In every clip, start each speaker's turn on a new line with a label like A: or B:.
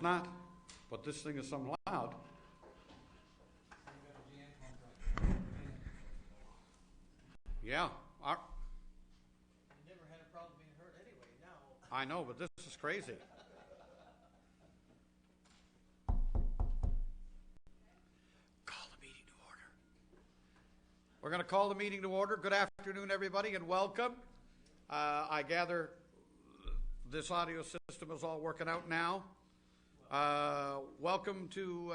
A: not, but this thing is some loud. Yeah.
B: You never had a problem being heard anyway, now.
A: I know, but this is crazy. Call the meeting to order. We're going to call the meeting to order. Good afternoon, everybody, and welcome. I gather this audio system is all working out now. Welcome to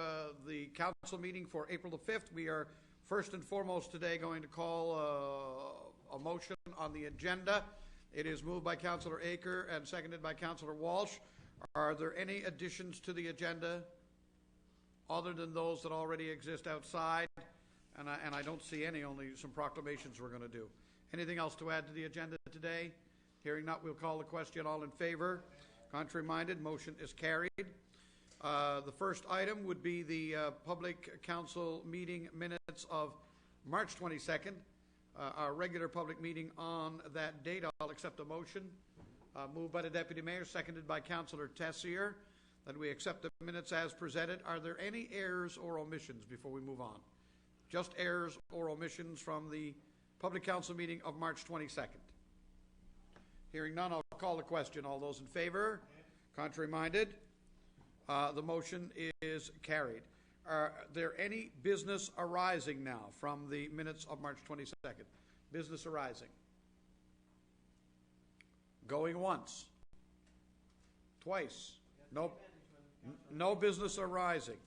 A: the council meeting for April the 5th. We are first and foremost today going to call a motion on the agenda. It is moved by Councillor Aker and seconded by Councillor Walsh. Are there any additions to the agenda other than those that already exist outside? And I don't see any, only some proclamations we're going to do. Anything else to add to the agenda today? Hearing not, we'll call the question. All in favor? Contrary minded, motion is carried. The first item would be the public council meeting minutes of March 22nd, our regular public meeting on that date. I'll accept a motion moved by the Deputy Mayor, seconded by Councillor Tessier, that we accept the minutes as presented. Are there any errors or omissions before we move on? Just errors or omissions from the public council meeting of March 22nd. Hearing none, I'll call the question. All those in favor? Contrary minded? The motion is carried. Are there any business arising now from the minutes of March 22nd? Business arising. Going once. Twice. No business arising.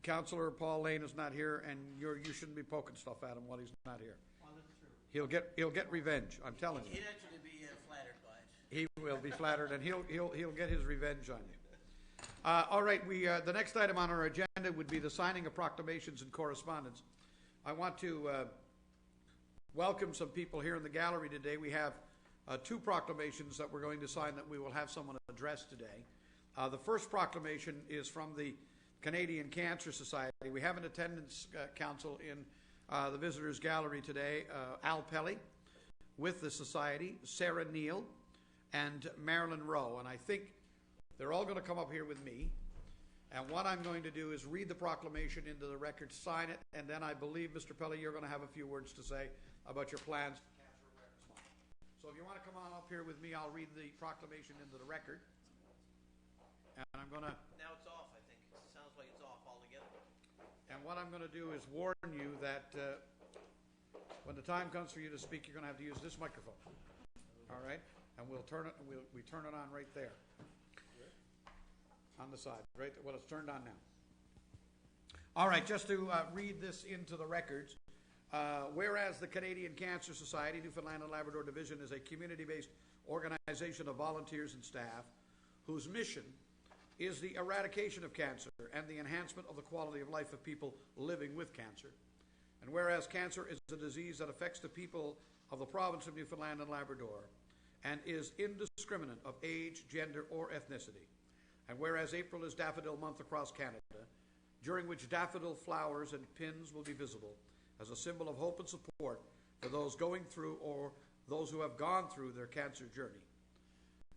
A: Councillor Paul Lane is not here, and you shouldn't be poking stuff at him while he's not here.
B: Well, that's true.
A: He'll get revenge. I'm telling you.
B: He'd actually be flattered by it.
A: He will be flattered, and he'll get his revenge on you. All right, the next item on our agenda would be the signing of proclamations and correspondence. I want to welcome some people here in the gallery today. We have two proclamations that we're going to sign that we will have someone address today. The first proclamation is from the Canadian Cancer Society. We have an attendance council in the visitors gallery today, Al Pelly with the society, Sarah Neal, and Marilyn Rowe. And I think they're all going to come up here with me. And what I'm going to do is read the proclamation into the record, sign it, and then I believe, Mr. Pelly, you're going to have a few words to say about your plans for Cancer Awareness Month. So if you want to come on up here with me, I'll read the proclamation into the record. And I'm going to...
B: Now it's off, I think. It sounds like it's off altogether.
A: And what I'm going to do is warn you that when the time comes for you to speak, you're going to have to use this microphone. All right? And we'll turn it. We turn it on right there. On the side, right? Well, it's turned on now. All right, just to read this into the records. Whereas the Canadian Cancer Society, Newfoundland and Labrador Division, is a community-based organization of volunteers and staff whose mission is the eradication of cancer and the enhancement of the quality of life of people living with cancer. And whereas cancer is a disease that affects the people of the province of Newfoundland and Labrador and is indiscriminate of age, gender, or ethnicity. And whereas April is Daffodil Month across Canada, during which daffodil flowers and pins will be visible as a symbol of hope and support for those going through or those who have gone through their cancer journey.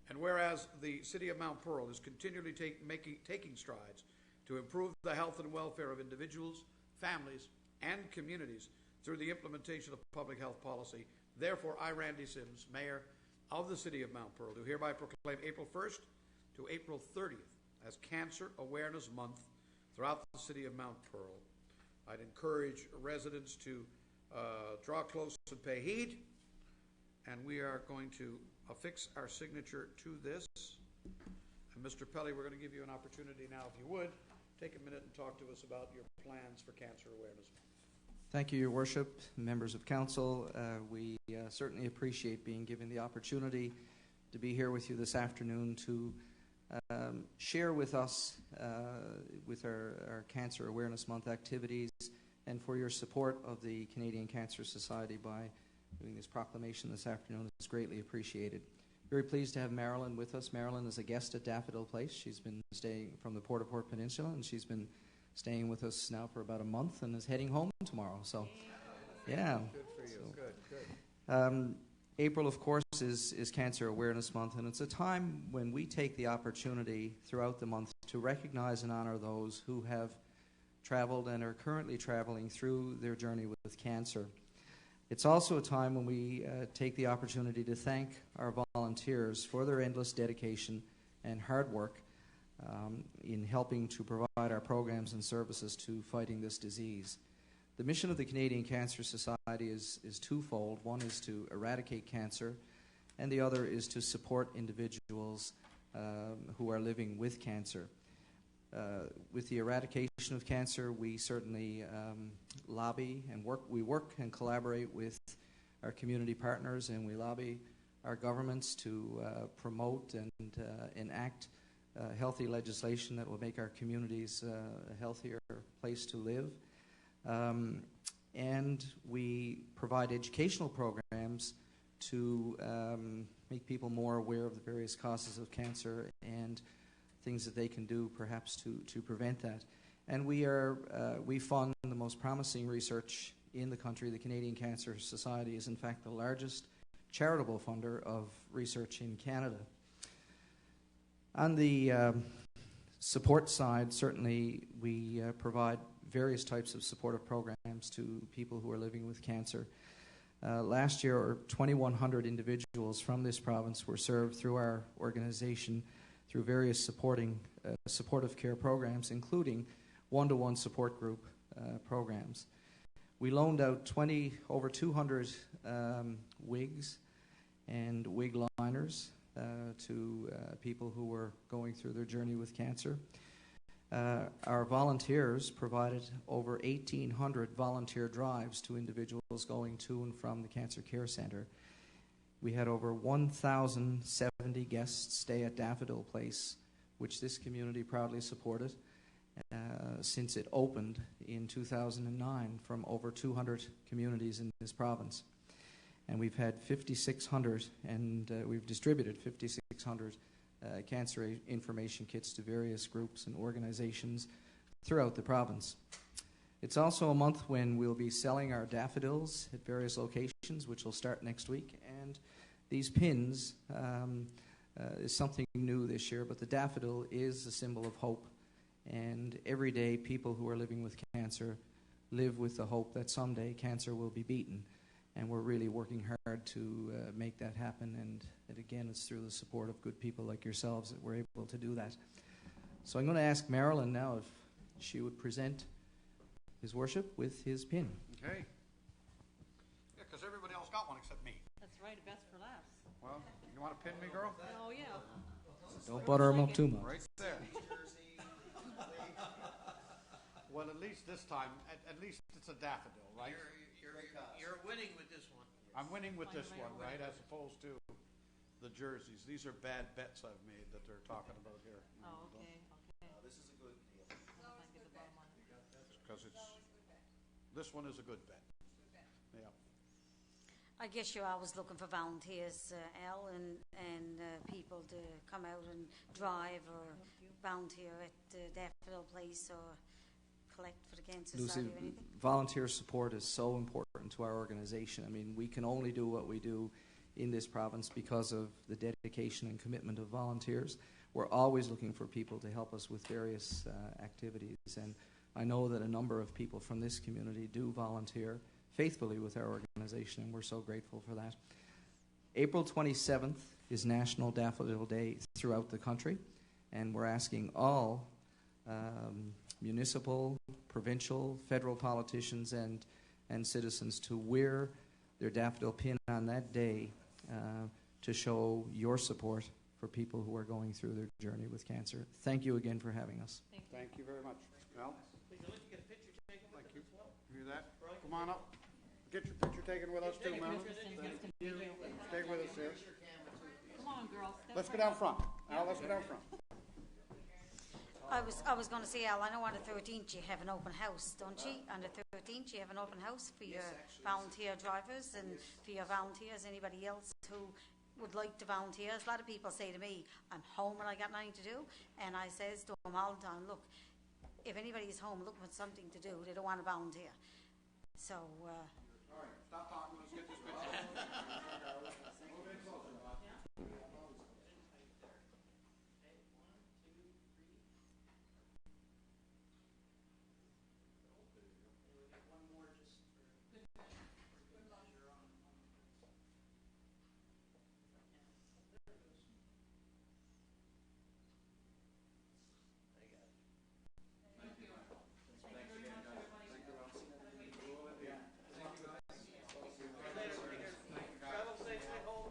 A: And whereas the City of Mount Pearl is continually taking strides to improve the health and welfare of individuals, families, and communities through the implementation of public health policy, therefore I, Randy Sims, Mayor of the City of Mount Pearl, do hereby proclaim April 1st to April 30th as Cancer Awareness Month throughout the City of Mount Pearl. I'd encourage residents to draw close and pay heed, and we are going to affix our signature to this. And Mr. Pelly, we're going to give you an opportunity now, if you would, take a minute and talk to us about your plans for Cancer Awareness Month.
C: Thank you, Your Worship, members of Council. We certainly appreciate being given the opportunity to be here with you this afternoon to share with us with our Cancer Awareness Month activities and for your support of the Canadian Cancer Society by doing this proclamation this afternoon. It's greatly appreciated. Very pleased to have Marilyn with us. Marilyn is a guest at Daffodil Place. She's been staying from the Port-au-Port Peninsula, and she's been staying with us now for about a month and is heading home tomorrow. So, yeah.
A: Good for you. Good.
C: April, of course, is Cancer Awareness Month, and it's a time when we take the opportunity throughout the month to recognize and honor those who have traveled and are currently traveling through their journey with cancer. It's also a time when we take the opportunity to thank our volunteers for their endless dedication and hard work in helping to provide our programs and services to fighting this disease. The mission of the Canadian Cancer Society is twofold. One is to eradicate cancer, and the other is to support individuals who are living with cancer. With the eradication of cancer, we certainly lobby and work and collaborate with our community partners, and we lobby our governments to promote and enact healthy legislation that will make our communities a healthier place to live. And we provide educational programs to make people more aware of the various causes of cancer and things that they can do perhaps to prevent that. And we fund the most promising research in the country. The Canadian Cancer Society is in fact the largest charitable funder of research in Canada. On the support side, certainly we provide various types of supportive programs to people who are living with cancer. Last year, 2,100 individuals from this province were served through our organization through various supportive care programs, including one-to-one support group programs. We loaned out over 200 wigs and wig liners to people who were going through their journey with cancer. Our volunteers provided over 1,800 volunteer drives to individuals going to and from the Cancer Care Centre. We had over 1,070 guests stay at Daffodil Place, which this community proudly supported since it opened in 2009 from over 200 communities in this province. And we've had 5,600, and we've distributed 5,600 cancer information kits to various groups and organizations throughout the province. It's also a month when we'll be selling our daffodils at various locations, which will start next week. And these pins is something new this year, but the daffodil is a symbol of hope. And every day, people who are living with cancer live with the hope that someday cancer will be beaten. And we're really working hard to make that happen. And again, it's through the support of good people like yourselves that we're able to do that. So I'm going to ask Marilyn now if she would present His Worship with his pin.
A: Okay. Yeah, because everybody else got one except me.
D: That's right, best for last.
A: Well, you want to pin me, girl?
D: Oh, yeah.
C: Don't butter him up too much.
A: Right there. Well, at least this time, at least it's a daffodil, right?
B: You're winning with this one.
A: I'm winning with this one, right, as opposed to the jerseys. These are bad bets I've made that they're talking about here.
D: Oh, okay.
E: This is a good deal.
A: Because this one is a good bet. Yeah.
F: I guess you're always looking for volunteers, Al, and people to come out and drive or volunteer at the Daffodil Place or collect for the Cancer
C: Lucy,
F: Society or anything.
C: volunteer support is so important to our organization. I mean, we can only do what we do in this province because of the dedication and commitment of volunteers. We're always looking for people to help us with various activities, and I know that a number of people from this community do volunteer faithfully with our organization, and we're so grateful for that. April 27th is National Daffodil Day throughout the country, and we're asking all municipal, provincial, federal politicians and citizens to wear their daffodil pin on that day to show your support for people who are going through their journey with cancer. Thank you again for having us.
A: Thank you very much. Al?
B: Please, I'll let you get a picture taken with us as well.
A: You hear that? Come on up. Get your picture taken with us too, man. Stay with us here.
D: Come on, girls.
A: Let's go down front. Al, let's go down front.
F: I was going to say, Al, I know on the 13th you have an open house, don't you? On the 13th you have an open house for your volunteer drivers and for your volunteers, anybody else who would like to volunteer. A lot of people say to me, I'm home and I got nothing to do. And I says to them all the time, look, if anybody's home looking for something to do, they don't want to volunteer. So
A: All right, stop talking, let's get this picture. Move in closer, Bob.
B: Travel safely home.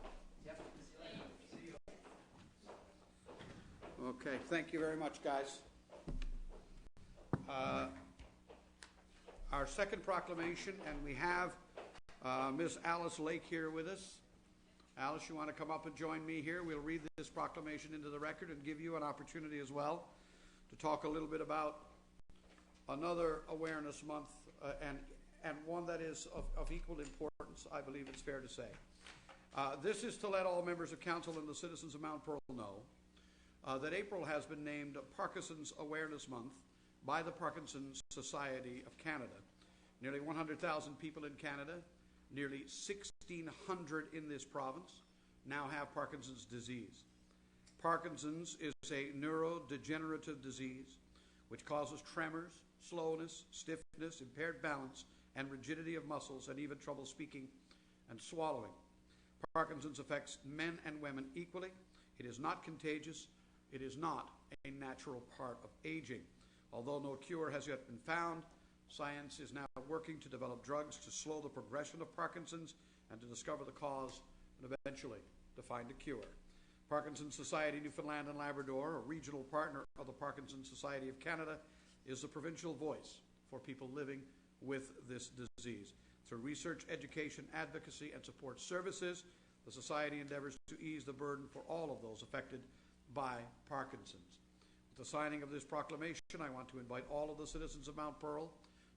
A: Okay, thank you very much, guys. Our second proclamation, and we have Miss Alice Lake here with us. Alice, you want to come up and join me here? We'll read this proclamation into the record and give you an opportunity as well to talk a little bit about another awareness month and one that is of equal importance, I believe it's fair to say. This is to let all members of council and the citizens of Mount Pearl know that April has been named Parkinson's Awareness Month by the Parkinson's Society of Canada. Nearly 100,000 people in Canada, nearly 1,600 in this province, now have Parkinson's disease. Parkinson's is a neurodegenerative disease which causes tremors, slowness, stiffness, impaired balance, and rigidity of muscles, and even trouble speaking and swallowing. Parkinson's affects men and women equally. It is not contagious. It is not a natural part of aging. Although no cure has yet been found, science is now working to develop drugs to slow the progression of Parkinson's and to discover the cause and eventually to find a cure. Parkinson's Society Newfoundland and Labrador, a regional partner of the Parkinson's Society of Canada, is the provincial voice for people living with this disease. Through research, education, advocacy, and support services, the Society endeavors to ease the burden for all of those affected by Parkinson's. With the signing of this proclamation, I want to invite all of the citizens of Mount Pearl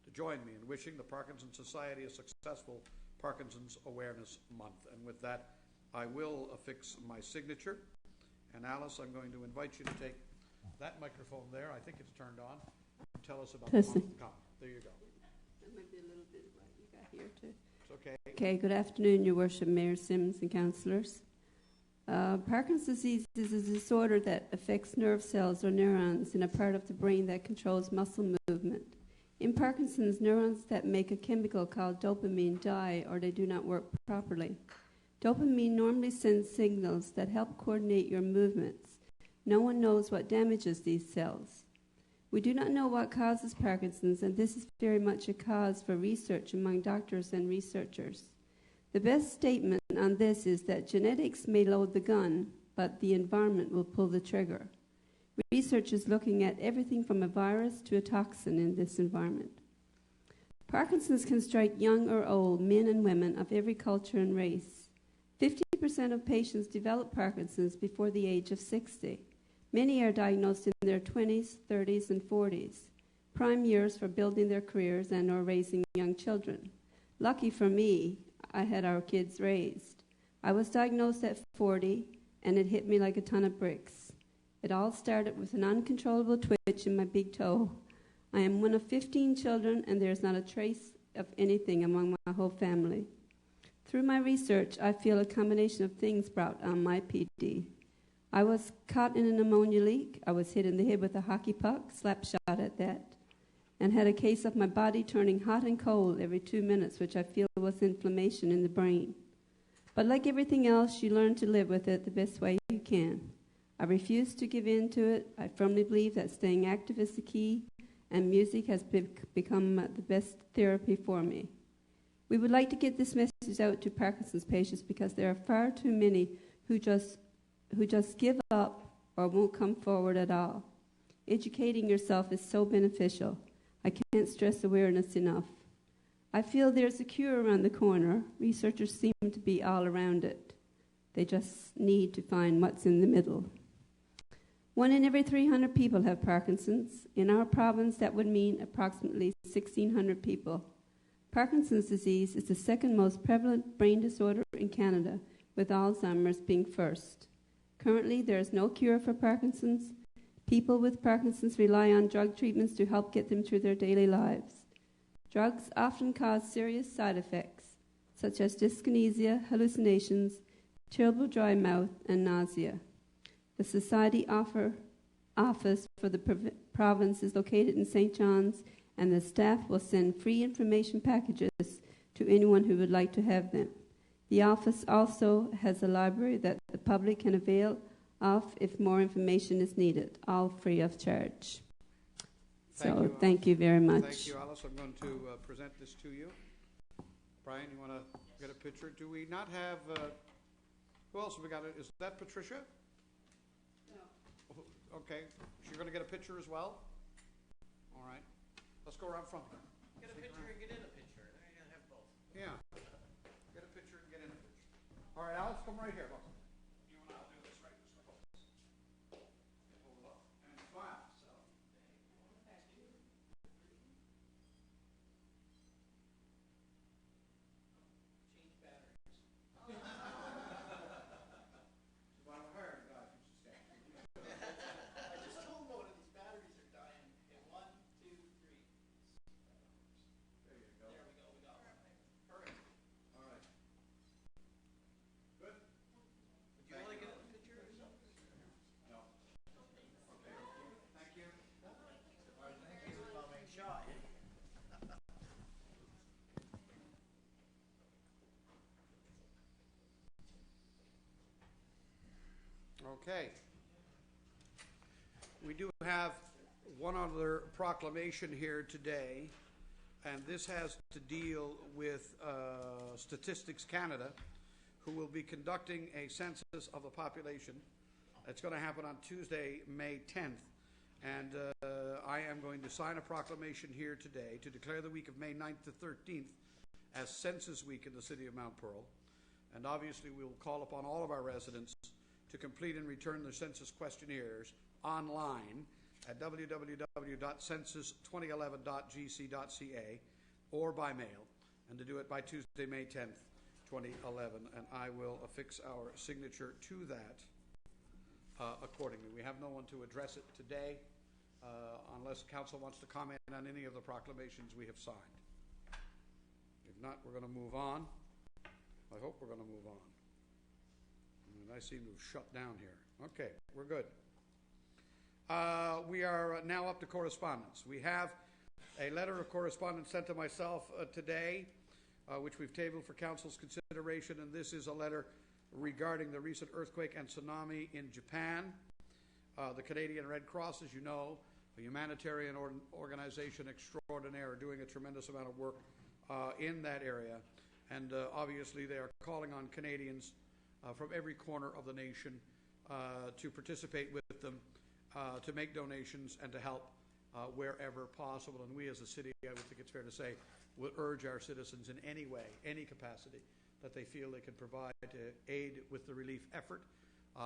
A: to join me in wishing the Parkinson's Society a successful Parkinson's Awareness Month. And with that, I will affix my signature. And Alice, I'm going to invite you to take that microphone there. I think it's turned on. Tell us about the month to come. There you go.
G: That might be a little bit of what you got here too.
A: It's okay.
G: Okay, good afternoon, Your Worship, Mayor Sims and councillors. Parkinson's disease is a disorder that affects nerve cells or neurons in a part of the brain that controls muscle movement. In Parkinson's, neurons that make a chemical called dopamine die or they do not work properly. Dopamine normally sends signals that help coordinate your movements. No one knows what damages these cells. We do not know what causes Parkinson's, and this is very much a cause for research among doctors and researchers. The best statement on this is that genetics may load the gun, but the environment will pull the trigger. Research is looking at everything from a virus to a toxin in this environment. Parkinson's can strike young or old, men and women of every culture and race. 50% of patients develop Parkinson's before the age of 60. Many are diagnosed in their 20s, 30s, and 40s, prime years for building their careers and or raising young children. Lucky for me, I had our kids raised. I was diagnosed at 40, and it hit me like a ton of bricks. It all started with an uncontrollable twitch in my big toe. I am one of 15 children, and there's not a trace of anything among my whole family. Through my research, I feel a combination of things brought on my PD. I was caught in a pneumonia leak. I was hit in the head with a hockey puck, slap shot at that, and had a case of my body turning hot and cold every 2 minutes, which I feel was inflammation in the brain. But like everything else, you learn to live with it the best way you can. I refuse to give in to it. I firmly believe that staying active is the key, and music has become the best therapy for me. We would like to get this message out to Parkinson's patients because there are far too many who just give up or won't come forward at all. Educating yourself is so beneficial. I can't stress awareness enough. I feel there's a cure around the corner. Researchers seem to be all around it. They just need to find what's in the middle. 1 in every 300 people have Parkinson's. In our province, that would mean approximately 1,600 people. Parkinson's disease is the second most prevalent brain disorder in Canada, with Alzheimer's being first. Currently, there is no cure for Parkinson's. People with Parkinson's rely on drug treatments to help get them through their daily lives. Drugs often cause serious side effects, such as dyskinesia, hallucinations, terrible dry mouth, and nausea. The Society office for the province is located in St. John's, and the staff will send free information packages to anyone who would like to have them. The office also has a library that the public can avail of if more information is needed, all free of charge. Thank you very much.
A: Thank you, Alice. I'm going to present this to you. Brian, you want to get a picture? Do we not have, who else have we got? Is that Patricia? No. Okay, you're going to get a picture as well? All right. Let's go around front.
B: Get a picture and get in a picture. There you have both.
A: Yeah. Get a picture and get in a picture. All right, Alice, come right here. Look. You and I'll do this right this way. Hold up and smile. So.
B: Change batteries.
A: Well, I'm hiring guys who should stand.
B: I just told one of these batteries are dying. Okay, 1, 2, 3.
A: There you go.
B: There we go. We got one. Perfect.
A: All right. Good?
B: Would you want to get in the picture or something?
A: No. Okay. Thank you.
B: All right, thank you. About being shy.
A: Okay. We do have one other proclamation here today, and this has to deal with Statistics Canada, who will be conducting a census of the population. It's going to happen on Tuesday, May 10th, and I am going to sign a proclamation here today to declare the week of May 9th to 13th as Census Week in the city of Mount Pearl. And obviously we will call upon all of our residents to complete and return their census questionnaires online at www.census2011.gc.ca or by mail, and to do it by Tuesday, May 10th, 2011, and I will affix our signature to that accordingly. We have no one to address it today unless council wants to comment on any of the proclamations we have signed. If not, we're going to move on. I hope we're going to move on. And I seem to have shut down here. Okay, we're good. We are now up to correspondence. We have a letter of correspondence sent to myself today, which we've tabled for council's consideration, and this is a letter regarding the recent earthquake and tsunami in Japan. The Canadian Red Cross, as you know, a humanitarian organization extraordinaire, are doing a tremendous amount of work in that area, and obviously they are calling on Canadians from every corner of the nation to participate with them, to make donations and to help wherever possible. And we as a city, I would think it's fair to say, will urge our citizens in any way, any capacity that they feel they can provide to aid with the relief effort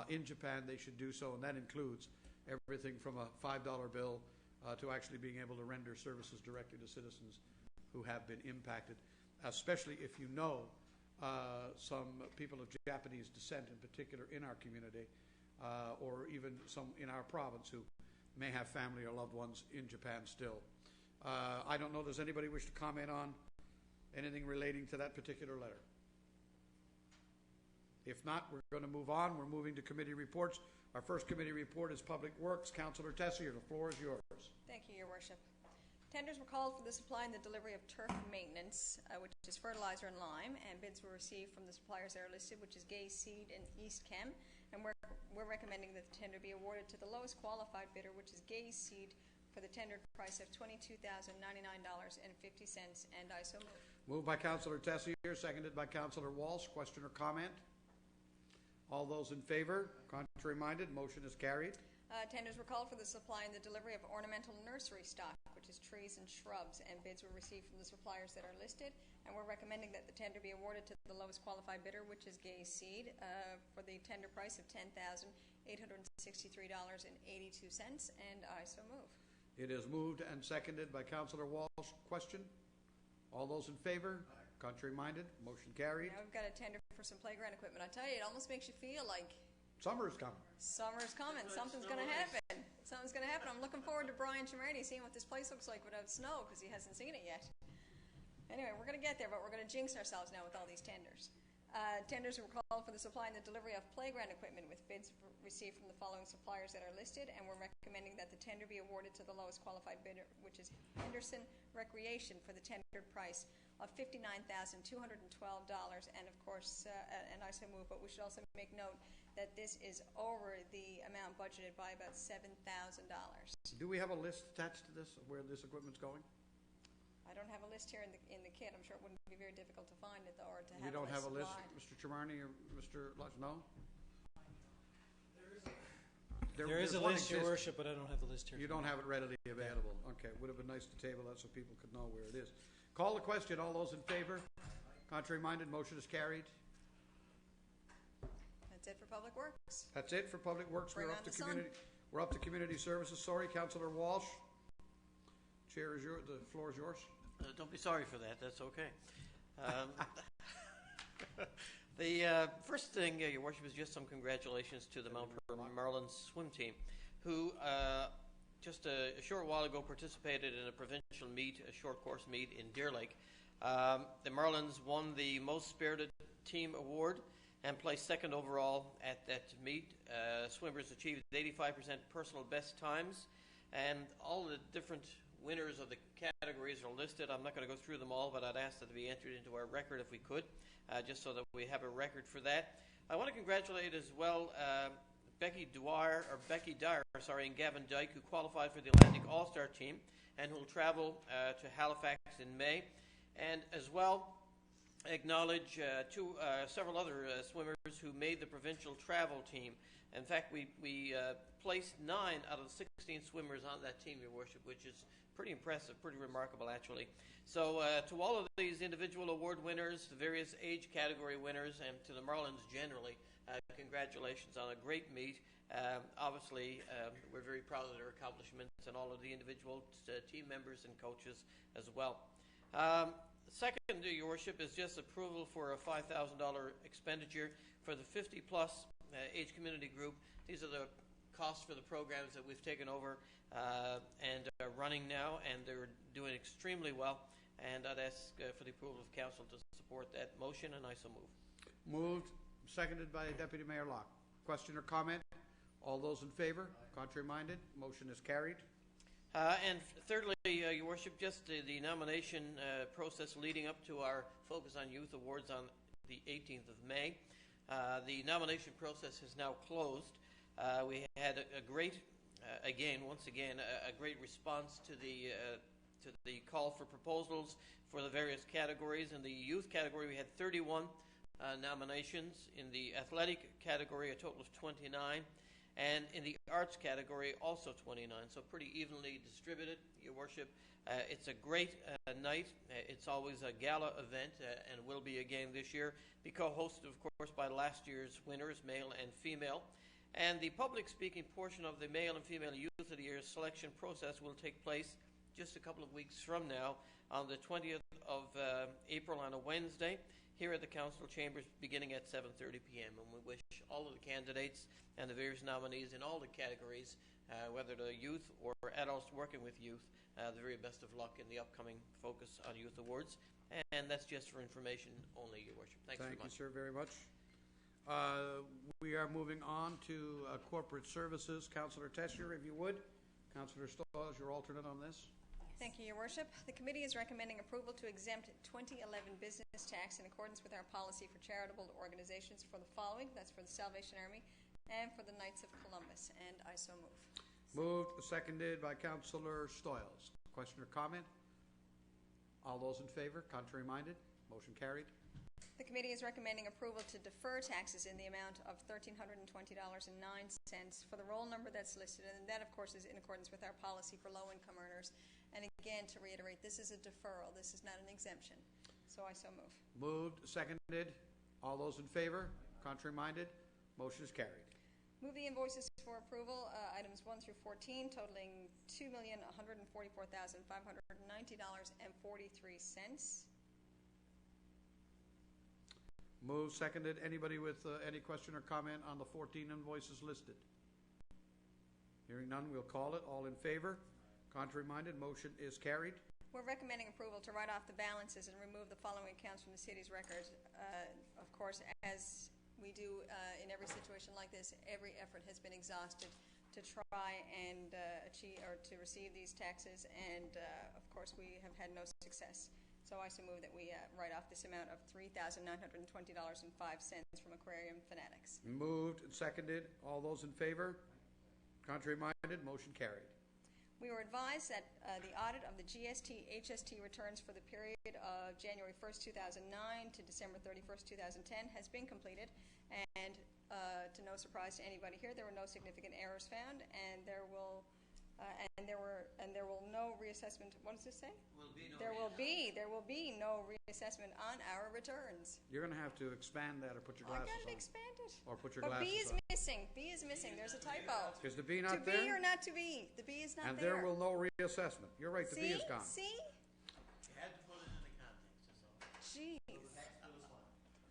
A: in Japan. They should do so, and that includes everything from a $5 bill to actually being able to render services directly to citizens who have been impacted, especially if you know some people of Japanese descent in particular in our community, or even some in our province who may have family or loved ones in Japan still. I don't know, does anybody wish to comment on anything relating to that particular letter? If not, we're going to move on. We're moving to committee reports. Our first committee report is Public Works. Councillor Tessier, the floor is yours.
H: Thank you, Your Worship. Tenders were called for the supply and the delivery of turf maintenance, which is fertilizer and lime, and bids were received from the suppliers that are listed, which is Gay Seed and East Chem, and we're recommending that the tender be awarded to the lowest qualified bidder, which is Gay Seed, for the tender price of $22,099.50, and I so move.
A: Moved by Councillor Tessier, seconded by Councillor Walsh. Question or comment? All those in favor? Contrary-minded? Motion is carried.
H: Tenders were called for the supply and the delivery of ornamental nursery stock, which is trees and shrubs, and bids were received from the suppliers that are listed, and we're recommending that the tender be awarded to the lowest qualified bidder, which is Gay Seed, for the tender price of $10,863.82, and I so move.
A: It is moved and seconded by Councillor Walsh. Question? All those in favor? Contrary-minded? Motion carried.
H: Now we've got a tender for some playground equipment. I tell you, it almost makes you feel like
A: Summer's coming.
H: summer's coming. Something's going to happen. Something's going to happen. I'm looking forward to Brian Chimardi seeing what this place looks like without snow, because he hasn't seen it yet. Anyway, we're going to get there, but we're going to jinx ourselves now with all these tenders. Tenders were called for the supply and the delivery of playground equipment with bids received from the following suppliers that are listed, and we're recommending that the tender be awarded to the lowest qualified bidder, which is Henderson Recreation, for the tendered price of $59,212. And of course, and I so move, but we should also make note that this is over the amount budgeted by about $7,000.
A: Do we have a list attached to this of where this equipment's going?
H: I don't have a list here in the kit. I'm sure it wouldn't be very difficult to find it, though, or to have
A: We don't have a list,
H: supplied.
A: Mr. Tremarny or Mr. Lodge? No?
B: There is a
A: one
B: list, Your
A: exists.
B: Worship, but I don't have the list here.
A: You don't have it readily available. Okay, would have been nice to table that so people could know where it is. Call the question. All those in favor? Contrary minded, motion is carried.
H: That's it for Public Works.
A: That's it for Public Works.
H: Bring
A: We're
H: on
A: up to
H: the sun.
A: community. We're up to community services. Sorry, Councillor Walsh. Chair is yours. The floor is yours.
I: Don't be sorry for that. That's okay. The first thing, Your Worship, is just some congratulations to the Mount Marlins swim team, who just a short while ago participated in a provincial meet, a short course meet in Deer Lake. The Marlins won the Most Spirited Team Award and placed second overall at that meet. Swimmers achieved 85% personal best times, and all the different winners of the categories are listed. I'm not going to go through them all, but I'd ask that they be entered into our record if we could, just so that we have a record for that. I want to congratulate as well Becky Dyer, and Gavin Dyke, who qualified for the Atlantic All-Star team and who will travel to Halifax in May, and as well acknowledge several other swimmers who made the provincial travel team. In fact, we placed 9 out of the 16 swimmers on that team, Your Worship, which is pretty impressive, pretty remarkable, actually. So to all of these individual award winners, the various age category winners, and to the Marlins generally, congratulations on a great meet. Obviously, we're very proud of their accomplishments and all of the individual team members and coaches as well. Second, Your Worship, is just approval for a $5,000 expenditure for the 50-plus age community group. These are the costs for the programs that we've taken over and are running now, and they're doing extremely well. And I'd ask for the approval of council to support that motion, and I so move.
A: Moved, seconded by Deputy Mayor Locke. Question or comment? All those in favor? Contrary minded, motion is carried.
I: And thirdly, Your Worship, just the nomination process leading up to our Focus on Youth Awards on the 18th of May. The nomination process is now closed. We had a great, once again, a great response to the call for proposals for the various categories. In the youth category, we had 31 nominations. In the athletic category, a total of 29. And in the arts category, also 29, so pretty evenly distributed, Your Worship. It's a great night. It's always a gala event, and will be again this year, be co-hosted, of course, by last year's winners, male and female. And the public speaking portion of the male and female youth of the year selection process will take place just a couple of weeks from now on the 20th of April on a Wednesday, here at the Council Chambers, beginning at 7:30 p.m. And we wish all of the candidates and the various nominees in all the categories, whether they're youth or adults working with youth, the very best of luck in the upcoming Focus on Youth Awards. And that's just for information only, Your Worship. Thanks very much.
A: Thank you, sir, very much. We are moving on to corporate services. Councillor Tessier, if you would. Councillor Stoll, your alternate on this.
H: Thank you, Your Worship. The committee is recommending approval to exempt 2011 business tax in accordance with our policy for charitable organizations for the following. That's for the Salvation Army and for the Knights of Columbus. And I so move.
A: Moved, seconded by Councillor Stoyles. Question or comment? All those in favor? Contrary minded? Motion carried.
H: The committee is recommending approval to defer taxes in the amount of $1,320.09 for the roll number that's listed, and that, of course, is in accordance with our policy for low-income earners. And again, to reiterate, this is a deferral. This is not an exemption. So I so move.
A: Moved, seconded. All those in favor? Contrary minded? Motion is carried.
H: Move the invoices for approval, items 1 through 14, totaling $2,144,590.43.
A: Moved, seconded. Anybody with any question or comment on the 14 invoices listed? Hearing none, we'll call it. All in favor? Contrary minded? Motion is carried.
H: We're recommending approval to write off the balances and remove the following accounts from the city's records. Of course, as we do in every situation like this, every effort has been exhausted to try and achieve or to receive these taxes, and of course we have had no success. So I so move that we write off this amount of $3,920.05 from Aquarium Fanatics.
A: Moved and seconded. All those in favor? Contrary-minded? Motion carried.
H: We were advised that the audit of the GST HST returns for the period of January 1st, 2009 to December 31st, 2010 has been completed, and to no surprise to anybody here, there were no significant errors found, and there will no reassessment. What does this say? There will be no reassessment on our returns.
A: You're going to have to expand that or put your
H: I
A: glasses
H: got it
A: on.
H: expanded.
A: Or put your
H: But
A: glasses
H: B is
A: on.
H: missing. B is missing. There's a typo.
A: Is the B
H: To
A: not
H: be
A: there?
H: or not to be. The B is not
A: And
H: there.
A: there will no reassessment. You're right, the B is gone.
H: See?
B: You had to put it in the context, that's all.
H: Jeez.
B: It was fun.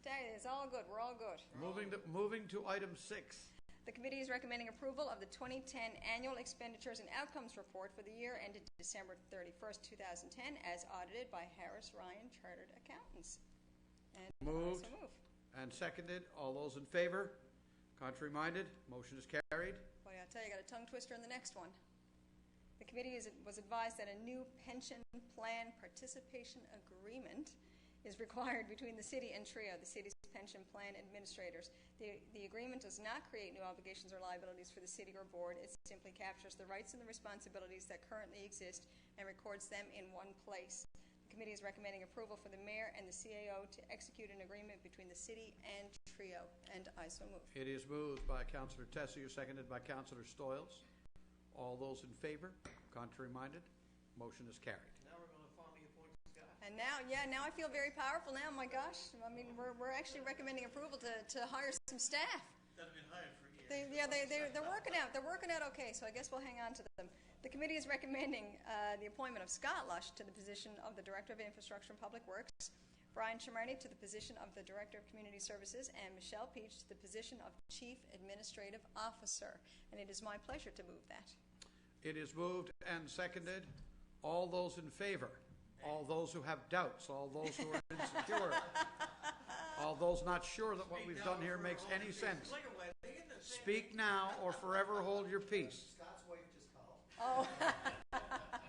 H: That is all good. We're all good.
A: Moving to item 6.
H: The committee is recommending approval of the 2010 Annual Expenditures and Outcomes Report for the year ended December 31st, 2010, as audited by Harris Ryan Chartered Accountants. And
A: Moved.
H: I so move.
A: And seconded. All those in favor? Contrary-minded? Motion is carried.
H: Boy, I tell you, I got a tongue twister in the next one. The committee was advised that a new pension plan participation agreement is required between the city and TRIO, the city's pension plan administrators. The agreement does not create new obligations or liabilities for the city or board. It simply captures the rights and the responsibilities that currently exist and records them in one place. The committee is recommending approval for the mayor and the CAO to execute an agreement between the city and TRIO, and I so move.
A: It is moved by Councillor Tessier, seconded by Councillor Stoyles. All those in favor? Contrary-minded? Motion is carried.
B: Now we're going to formally appoint Scott.
H: And now I feel very powerful now. My gosh, I mean, we're actually recommending approval to hire some staff.
B: That have been hired for years.
H: They're working out. They're working out okay. So I guess we'll hang on to them. The committee is recommending the appointment of Scott Lush to the position of the Director of Infrastructure and Public Works, Brian Chimardi to the position of the Director of Community Services, and Michelle Peach to the position of Chief Administrative Officer. And it is my pleasure to move that.
A: It is moved and seconded. All those in favor? All those who have doubts? All those who are insecure? All those not sure that what we've done here makes any sense?
B: Look at what they get the same.
A: Speak now or forever hold your peace.
E: Scott's wife just called.
H: Oh,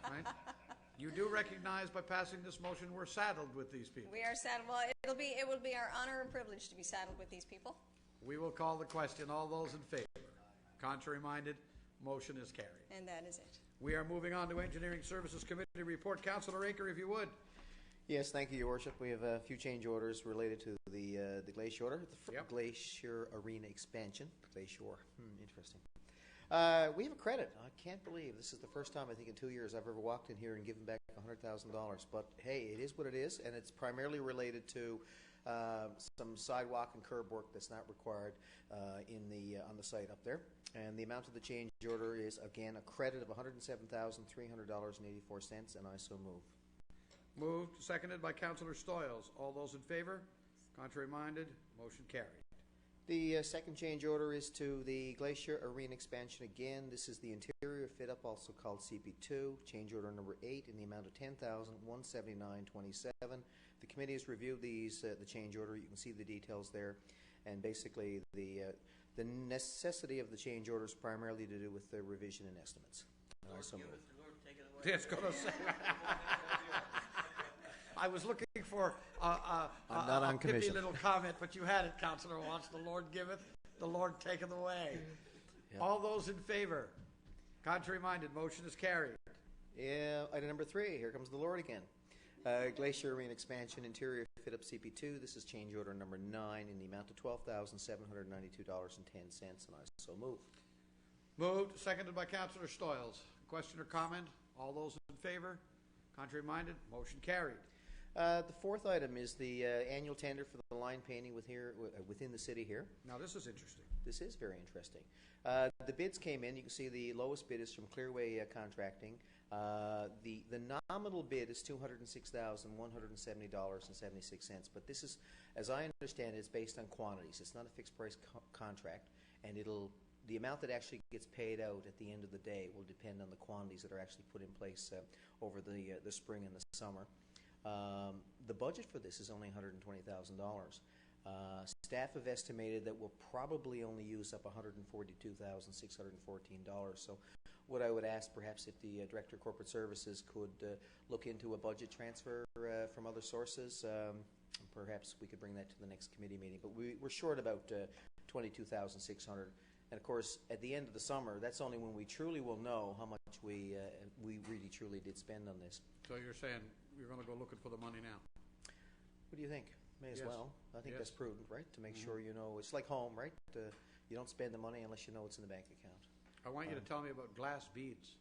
A: Right? You do recognize by passing this motion we're saddled with these people.
H: we are saddled. Well, it will be our honor and privilege to be saddled with these people.
A: We will call the question. All those in favor? Contrary-minded? Motion is carried.
H: And that is it.
A: We are moving on to Engineering Services Committee report. Councillor Aker, if you would.
E: Yes, thank you, Your Worship. We have a few change orders related to the Glacier order, the
A: Yep.
E: Glacier Arena expansion. Glacier, interesting. We have a credit. I can't believe this is the first time I think in 2 years I've ever walked in here and given back $100,000. But hey, it is what it is, and it's primarily related to some sidewalk and curb work that's not required on the site up there. And the amount of the change order is again a credit of $107,300.84, and I so move.
A: Moved, seconded by Councillor Stoyles. All those in favor? Contrary-minded? Motion carried.
E: The second change order is to the Glacier Arena expansion again. This is the interior fit-up, also called CP2, change order number 8 in the amount of $10,179.27. The committee has reviewed the change order. You can see the details there. And basically, the necessity of the change order is primarily to do with the revision in estimates. And I so move.
B: Lord, take it away.
A: It's going to say. I was looking for
E: I'm not on
A: a pithy
E: commission.
A: little comment, but you had it, Councillor Watts. The Lord giveth, the Lord taketh away.
E: Yep.
A: All those in favor? Contrary-minded? Motion is carried.
E: Yeah, item number 3. Here comes the Lord again. Glacier Arena expansion interior fit-up CP2. This is change order number 9 in the amount of $12,792.10, and I so move.
A: Moved, seconded by Councillor Stoyles. Question or comment? All those in favor? Contrary-minded? Motion carried.
E: The fourth item is the annual tender for the line painting within the city here.
A: Now, this is interesting.
E: This is very interesting. The bids came in. You can see the lowest bid is from Clearway Contracting. The nominal bid is $206,170.76. But this is, as I understand it, it's based on quantities. It's not a fixed price contract, and it'll the amount that actually gets paid out at the end of the day will depend on the quantities that are actually put in place over the spring and the summer. The budget for this is only $120,000. Staff have estimated that we'll probably only use up $142,614. So what I would ask, perhaps if the Director of Corporate Services could look into a budget transfer from other sources, perhaps we could bring that to the next committee meeting. But we're short about $22,600. And of course, at the end of the summer, that's only when we truly will know how much we really truly did spend on this.
A: So you're saying you're going to go looking for the money now?
E: What do you think? May as
A: Yes.
E: well. I think
A: Yes.
E: that's prudent, right? To make sure you know. It's like home, right? You don't spend the money unless you know it's in the bank account.
A: I want you to tell me about glass beads.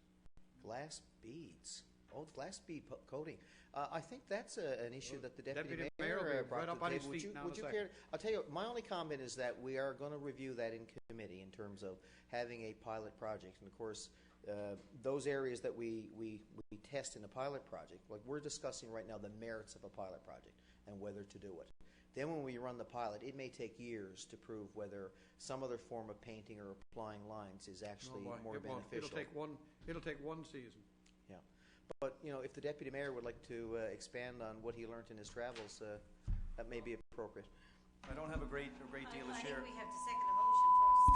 E: Glass beads. Oh, glass bead coating. I think that's an issue that the Deputy Mayor
A: will be
E: brought
A: right
E: to
A: up
E: the
A: on his
E: table.
A: feet now in
E: Would
A: a
E: you
A: second.
E: care? I'll tell you, my only comment is that we are going to review that in committee in terms of having a pilot project. And of course, those areas that we test in a pilot project, like we're discussing right now the merits of a pilot project and whether to do it. Then when we run the pilot, it may take years to prove whether some other form of painting or applying lines is actually
A: No, boy,
E: more
A: it won't.
E: beneficial.
A: It'll take one season.
E: Yeah. But, if the Deputy Mayor would like to expand on what he learned in his travels, that may be appropriate.
J: I don't have a great deal to
F: I
J: share.
F: think we have to second the motion first.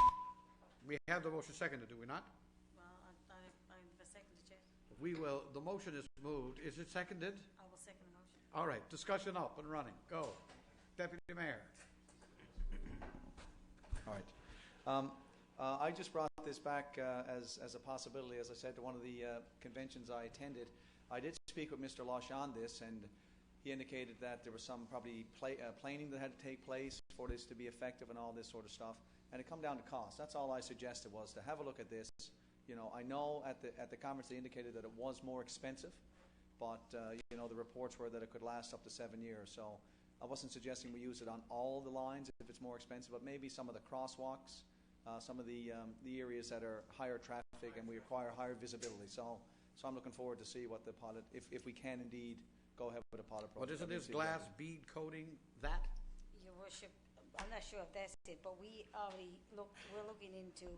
A: We have the motion seconded, do we not?
F: Well, I've seconded it.
A: We will. The motion is moved. Is it seconded?
F: I will second the motion.
A: All right. Discussion up and running. Go. Deputy Mayor.
J: All right. I just brought this back as a possibility. As I said to one of the conventions I attended, I did speak with Mr. Lush on this, and he indicated that there was some probably planing that had to take place for this to be effective and all this sort of stuff. And it come down to cost. That's all I suggested, was to have a look at this. I know at the conference they indicated that it was more expensive, but the reports were that it could last up to 7 years. So I wasn't suggesting we use it on all the lines if it's more expensive, but maybe some of the crosswalks, some of the areas that are higher traffic and we require higher visibility. So I'm looking forward to see what the pilot, if we can indeed go ahead with a pilot project.
A: What isn't this glass bead coating that?
F: Your Worship, I'm not sure if that's it, but we're looking into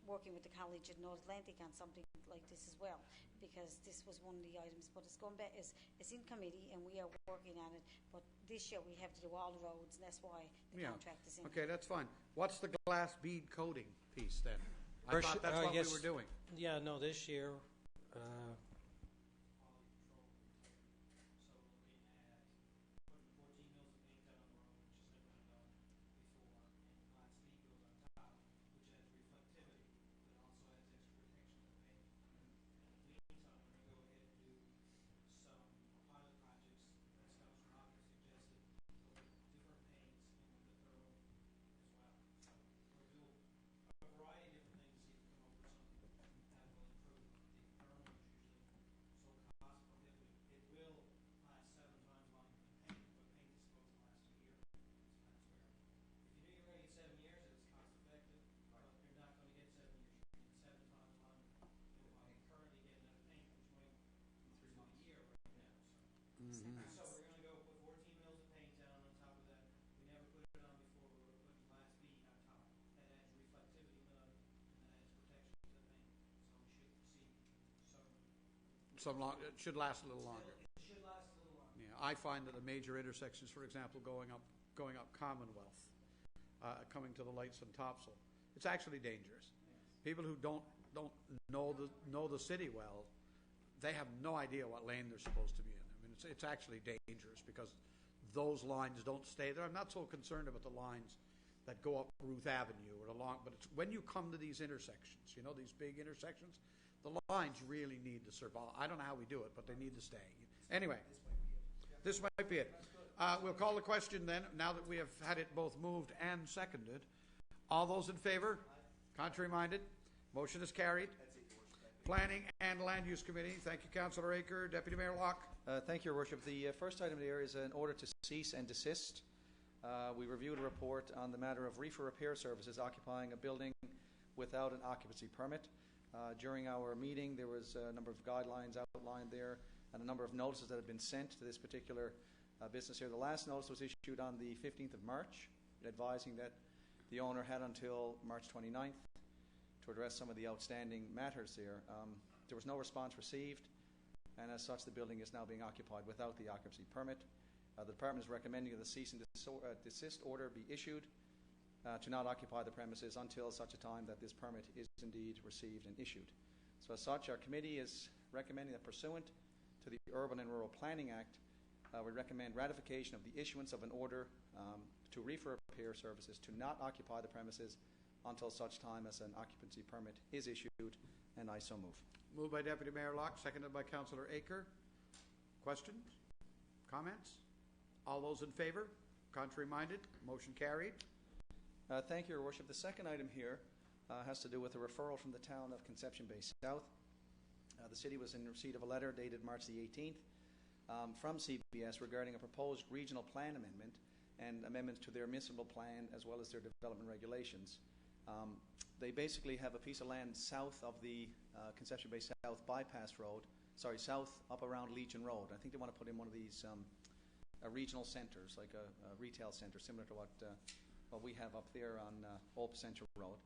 F: working with the College of North Atlantic on something like this as well, because this was one of the items, but it's going back, it's in committee and we are working on it, but this year we have to do all the roads, and that's why the contract is in.
A: Okay, that's fine. What's the glass bead coating piece then? I thought that's what we were doing.
B: Yeah, no, this year,
H: So we're going to go put 14 mils of paint down on top of that. We never put it on before. We're putting glass bead on top. That adds reflectivity and that adds protection to the paint. So we should see
A: It should last a little longer.
H: It should last a little longer.
A: Yeah, I find that the major intersections, for example, going up Commonwealth, coming to the lights on Topsail, it's actually dangerous. People who don't know the city well, they have no idea what lane they're supposed to be in. I mean, it's actually dangerous because those lines don't stay there. I'm not so concerned about the lines that go up Ruth Avenue or along, but it's when you come to these intersections, these big intersections, the lines really need to survive. I don't know how we do it, but they need to stay. Anyway, this might be it. We'll call the question then, now that we have had it both moved and seconded. All those in favor? Contrary-minded? Motion is carried. Planning and Land Use Committee. Thank you, Councillor Aker. Deputy Mayor Locke.
J: Thank you, Your Worship. The first item there is an order to cease and desist. We reviewed a report on the matter of reefer repair services occupying a building without an occupancy permit. During our meeting, there was a number of guidelines outlined there and a number of notices that have been sent to this particular business here. The last notice was issued on the 15th of March, advising that The owner had until March 29th to address some of the outstanding matters there. There was no response received, and as such, the building is now being occupied without the occupancy permit. The department is recommending that the cease and desist order be issued to not occupy the premises until such a time that this permit is indeed received and issued. So as such, our committee is recommending that pursuant to the Urban and Rural Planning Act, we recommend ratification of the issuance of an order to refurb repair services to not occupy the premises until such time as an occupancy permit is issued, and I so move.
A: Moved by Deputy Mayor Locke, seconded by Councillor Aker. Questions? Comments? All those in favor? Contrary-minded? Motion carried.
J: Thank you, Your Worship. The second item here has to do with a referral from the town of Conception Bay South. The city was in receipt of a letter dated March the 18th from CBS regarding a proposed regional plan amendment and amendments to their municipal plan as well as their development regulations. They basically have a piece of land south of the Conception Bay South bypass road, south up around Legion Road. I think they want to put in one of these regional centres, like a retail centre, similar to what we have up there on Old Central Road.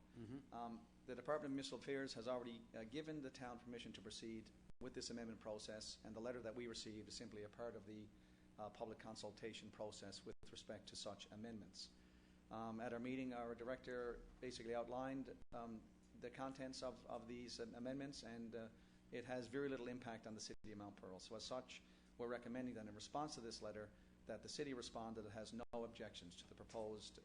J: The Department of Municipal Affairs has already given the town permission to proceed with this amendment process, and the letter that we received is simply a part of the public consultation process with respect to such amendments. At our meeting, our director basically outlined the contents of these amendments, and it has very little impact on the city of Mount Pearl. So as such, we're recommending that in response to this letter, that the city respond that it has no objections to the proposed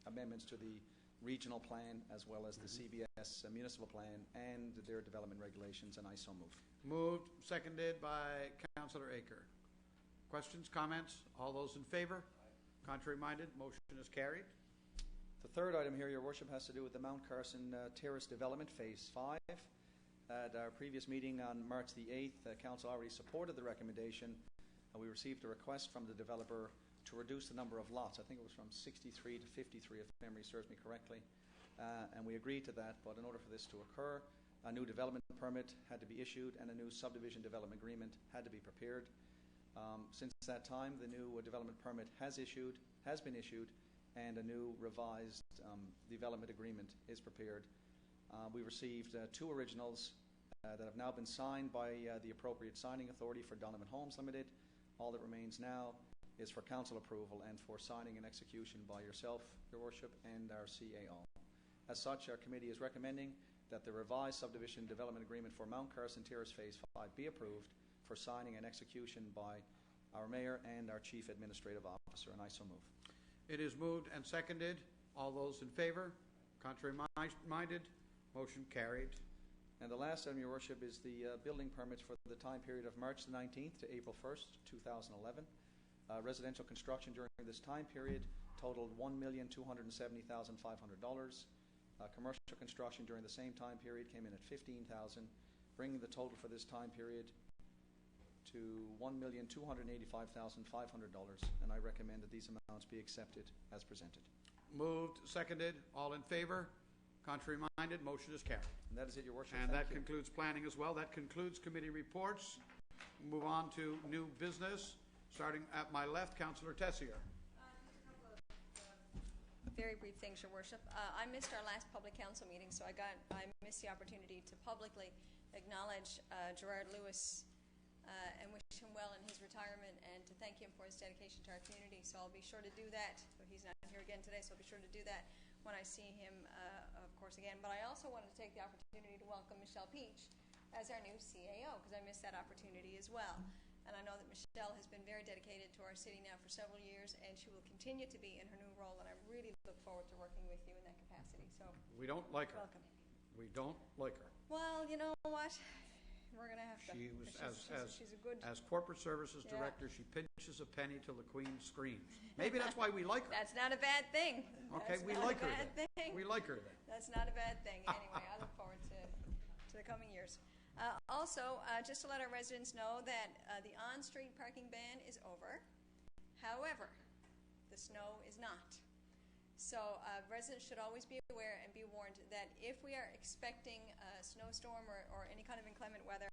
J: amendments to the regional plan as well as the CBS municipal plan and their development regulations, and I so move.
A: Moved, seconded by Councillor Aker. Questions, comments? All those in favor? Contrary-minded? Motion is carried.
J: The third item here, Your Worship, has to do with the Mount Carson Terrace Development Phase 5. At our previous meeting on March the 8th, Council already supported the recommendation. We received a request from the developer to reduce the number of lots. I think it was from 63 to 53, if memory serves me correctly. And we agreed to that, but in order for this to occur, a new development permit had to be issued and a new subdivision development agreement had to be prepared. Since that time, the new development permit has been issued, and a new revised development agreement is prepared. We received two originals that have now been signed by the appropriate signing authority for Donovan Homes Limited. All that remains now is for council approval and for signing and execution by yourself, Your Worship, and our CAO. As such, our committee is recommending that the revised subdivision development agreement for Mount Carson Terrace Phase 5 be approved for signing and execution by our Mayor and our Chief Administrative Officer, and I so move.
A: It is moved and seconded. All those in favor? Contrary-minded? Motion carried.
J: And the last item, Your Worship, is the building permits for the time period of March the 19th to April 1st, 2011. Residential construction during this time period totaled $1,270,500. Commercial construction during the same time period came in at $15,000, bringing the total for this time period to $1,285,500, and I recommend that these amounts be accepted as presented.
A: Moved, seconded. All in favor? Contrary-minded? Motion is carried.
J: And that is it, Your Worship.
A: And
J: Thank
A: that
J: you.
A: concludes planning as well. That concludes committee reports. Move on to new business. Starting at my left, Councillor Tessier.
H: Very brief things, Your Worship. I missed our last public council meeting, so I missed the opportunity to publicly acknowledge Gerard Lewis and wish him well in his retirement and to thank him for his dedication to our community. So I'll be sure to do that. He's not here again today, so I'll be sure to do that when I see him, of course, again. But I also wanted to take the opportunity to welcome Michelle Peach as our new CAO, because I missed that opportunity as well. And I know that Michelle has been very dedicated to our city now for several years, and she will continue to be in her new role, and I really look forward to working with you in that capacity. So
A: We don't like her.
H: welcome.
A: We don't like her.
H: Well, you know what? We're going to have to.
A: She was,
H: she's a good.
A: as corporate services
H: Yeah.
A: director, she pinches a penny till the queen screams. Maybe that's why we like her.
H: That's not a bad thing.
A: Okay,
H: That's
A: we
H: not
A: like
H: a
A: her
H: bad
A: then.
H: thing.
A: We like her then.
H: That's not a bad thing. Anyway, I look forward to the coming years. Also, just to let our residents know that the on-street parking ban is over. However, the snow is not. So residents should always be aware and be warned that if we are expecting a snowstorm or any kind of inclement weather,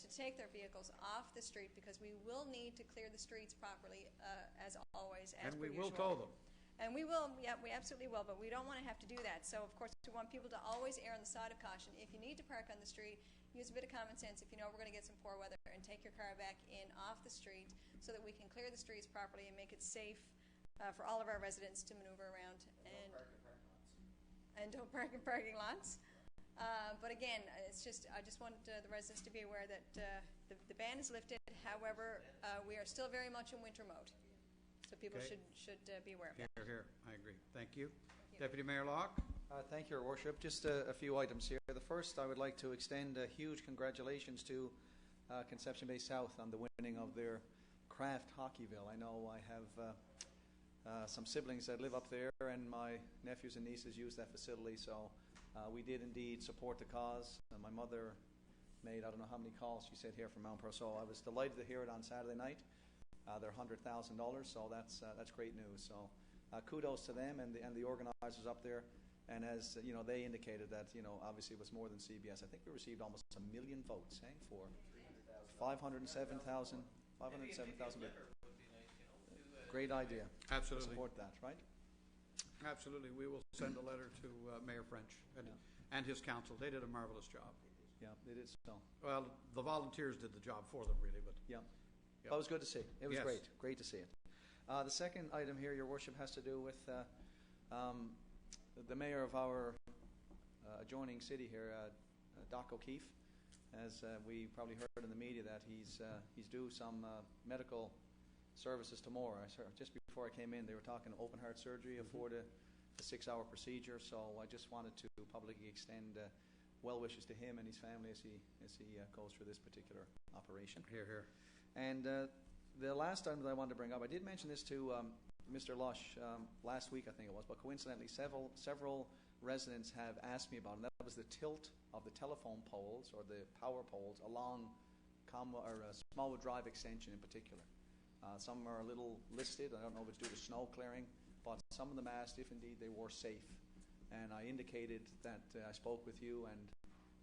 H: to take their vehicles off the street, because we will need to clear the streets properly, as always, as
A: And
H: per
A: we will
H: usual.
A: tow them.
H: And we will, yeah, we absolutely will, but we don't want to have to do that. So, of course, we want people to always err on the side of caution. If you need to park on the street, use a bit of common sense. If you know we're going to get some poor weather, and take your car back in off the street so that we can clear the streets properly and make it safe for all of our residents to maneuver around. And don't park in parking lots. But again, it's just I just want the residents to be aware that the ban is lifted. However, we are still very much in winter mode. So people
A: Okay.
H: should be aware of that.
A: Here. I agree. Thank you. Deputy Mayor Locke.
J: Thank you, Your Worship. Just a few items here. The first, I would like to extend a huge congratulations to Conception Bay South on the winning of their Craft Hockeyville. I know I have some siblings that live up there, and my nephews and nieces use that facility, so we did indeed support the cause. My mother made, I don't know how many calls she said here from Mount Pearl, so I was delighted to hear it on Saturday night. They're $100,000, so that's great news. So kudos to them and the organizers up there. And as you know, they indicated that obviously it was more than CBS. I think we received almost 1 million votes, for 507,000. Great idea.
A: Absolutely.
J: Support that, right?
A: Absolutely. We will send a letter to Mayor French and his council. They did a marvelous job.
J: Yeah, they did so.
A: Well, the volunteers did the job for them, really, but
J: Yeah.
A: Yep.
J: That was good to see. It was
A: Yes.
J: great. Great to see it. The second item here, Your Worship, has to do with the mayor of our adjoining city here, Doc O'Keefe. As we probably heard in the media that he's due some medical services tomorrow. Just before I came in, they were talking open heart surgery, a 4 to 6 hour procedure. So I just wanted to publicly extend well wishes to him and his family as he goes through this particular operation.
A: here.
J: And the last item that I wanted to bring up, I did mention this to Mr. Lush last week, I think it was, but coincidentally, several residents have asked me about it. And that was the tilt of the telephone poles or the power poles along Smallwood Drive extension in particular. Some are a little listed. I don't know if it's due to snow clearing, but some of them asked if indeed they were safe. And I indicated that I spoke with you,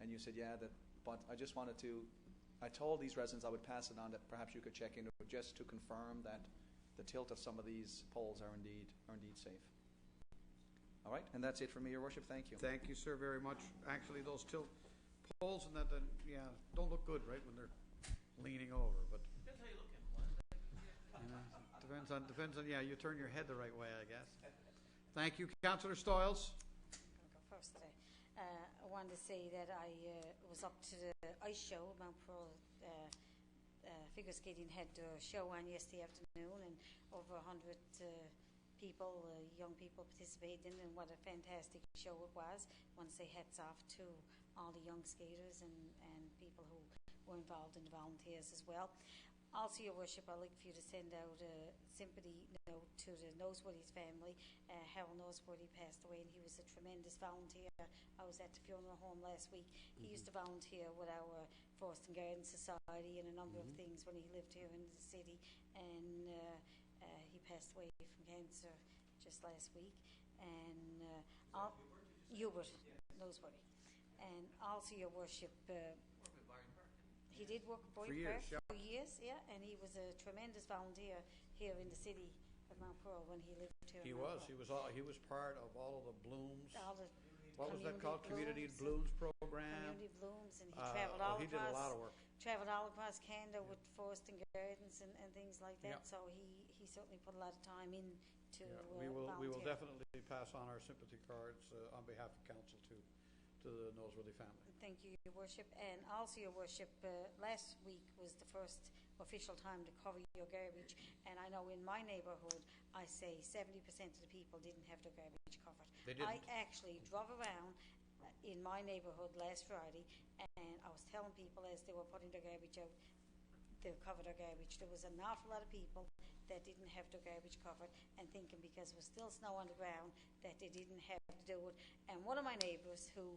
J: and you said, yeah, but I just wanted to. I told these residents I would pass it on, that perhaps you could check into it just to confirm that the tilt of some of these poles are indeed safe. All right, and that's it for me, Your Worship. Thank you.
A: Thank you, sir, very much. Actually, those tilt poles and that don't look good, right, when they're leaning over. But
I: Depends how you look at them.
A: depends on. Yeah, you turn your head the right way, I guess. Thank you, Councillor Stoyles.
F: I'll go first today. I wanted to say that I was up to the ice show. Mount Pearl figure skating had a show on yesterday afternoon, and over 100 people, young people, participated in, and what a fantastic show it was. I want to say hats off to all the young skaters and people who were involved in the volunteers as well. Also, Your Worship, I'd like for you to send out a sympathy note to the Noseworthy's family. Harold Noseworthy passed away, and he was a tremendous volunteer. I was at the funeral home last week. He used to volunteer with our Forest and Garden Society and a number of things when he lived here in the city, and he passed away from cancer just last week. And Hubert Noseworthy. And also, Your Worship, he did work at Boyd Park for years, and he was a tremendous volunteer here in the city of Mount Pearl when he lived here.
A: He was part of all of the Blooms.
F: All the
A: What was that called? Community Blooms program.
F: Community Blooms, and he traveled all
A: he
F: across.
A: did a lot of work.
F: Traveled all across Canada with Forest and Gardens and things like that.
A: Yep.
F: So he certainly put a lot of time into
A: We will
F: volunteer.
A: definitely pass on our sympathy cards on behalf of council to the Noseworthy family.
F: Thank you, Your Worship. And also, Your Worship, last week was the first official time to cover your garbage. And I know in my neighbourhood, I say 70% of the people didn't have their garbage covered.
A: They didn't.
F: I actually drove around in my neighbourhood last Friday, and I was telling people as they were putting their garbage out, they covered their garbage. There was an awful lot of people that didn't have their garbage covered, and thinking because there was still snow on the ground that they didn't have to do it. And one of my neighbours who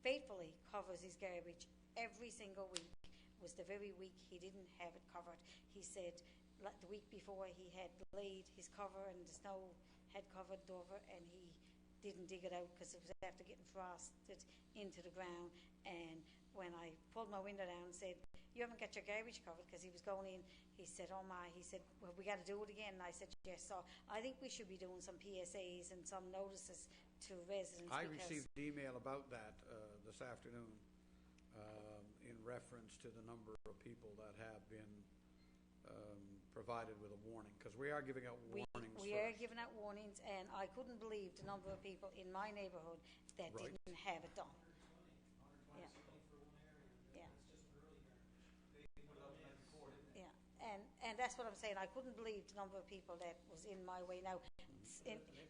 F: faithfully covers his garbage every single week was the very week he didn't have it covered. He said the week before he had laid his cover and the snow had covered Dover, and he didn't dig it out because it was after getting frosted into the ground. And when I pulled my window down and said, you haven't got your garbage covered, because he was going in, he said, oh my, he said, well, we got to do it again. And I said, yes. So I think we should be doing some PSAs and some notices to residents.
A: I
F: because
A: received email about that this afternoon in reference to the number of people that have been provided with a warning, because we are giving out warnings.
F: We are giving out warnings, and I couldn't believe the number of people in my neighbourhood that
A: Right.
F: didn't have it done. Yeah. Yeah. Yeah, and that's what I'm saying. I couldn't believe the number of people that was in my way. Now,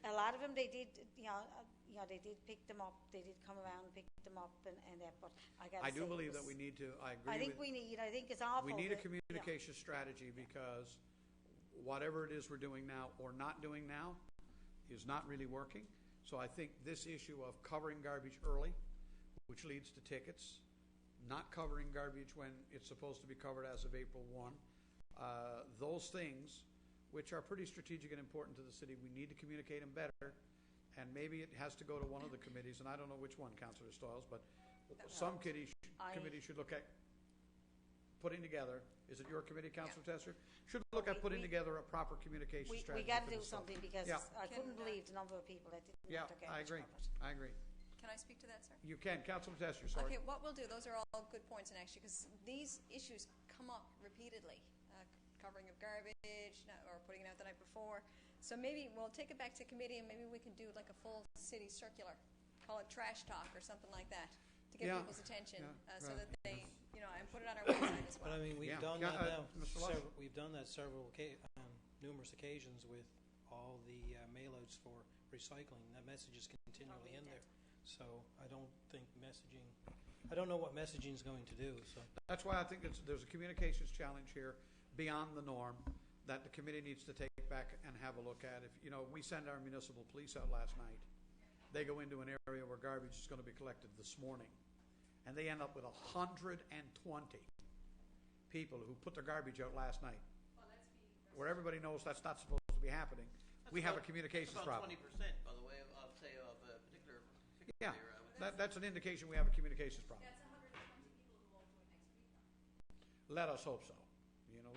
F: a lot of them, they did, they did pick them up. They did come around and pick them up and that. But I
A: do believe that we need to. I agree.
F: I think it's awful.
A: We need a
F: that-
A: communication strategy, because whatever it is we're doing now or not doing now is not really working. So I think this issue of covering garbage early, which leads to tickets, not covering garbage when it's supposed to be covered as of April 1, those things, which are pretty strategic and important to the city, we need to communicate them better. And maybe it has to go to one of the committees, and I don't know which one, Councillor Stiles, but some committee should look at putting together. Is it your committee, Councillor Tesser? Should look at putting together a proper communication strategy.
F: We got to
A: for
F: do
A: this stuff.
F: something, because
A: Yeah.
F: I couldn't believe the number of people that didn't
A: Yeah,
F: have their
A: I
F: garbage
A: agree.
F: covered.
A: I agree.
H: Can I speak to that, sir?
A: You can, Councillor Tesser. Sorry.
H: Okay, what we'll do, those are all good points, and actually, because these issues come up repeatedly, covering of garbage or putting it out the night before. So maybe we'll take it back to committee, and maybe we can do like a full city circular, call it trash talk or something like that, to get
A: Yeah.
H: people's attention, so
A: right.
H: that they, and put it on our website as well.
B: But I mean, we've
A: Yeah.
B: done
A: Yeah,
B: that now.
A: Mr. Lush?
B: We've done that numerous occasions with all the mail-outs for recycling. That message is continually in there. So I don't think I don't know what messaging is going to do. So
A: That's why I think there's a communications challenge here beyond the norm that the committee needs to take back and have a look at. If we send our municipal police out last night, they go into an area where garbage is going to be collected this morning, and they end up with 120 people who put their garbage out last night, where everybody knows that's not supposed to be happening. We have a communications
I: about
A: problem.
I: 20%, by the way, of a particular.
A: Yeah, that's an indication we have a communications problem.
H: That's 120 people who won't do it next week.
A: Let us hope so.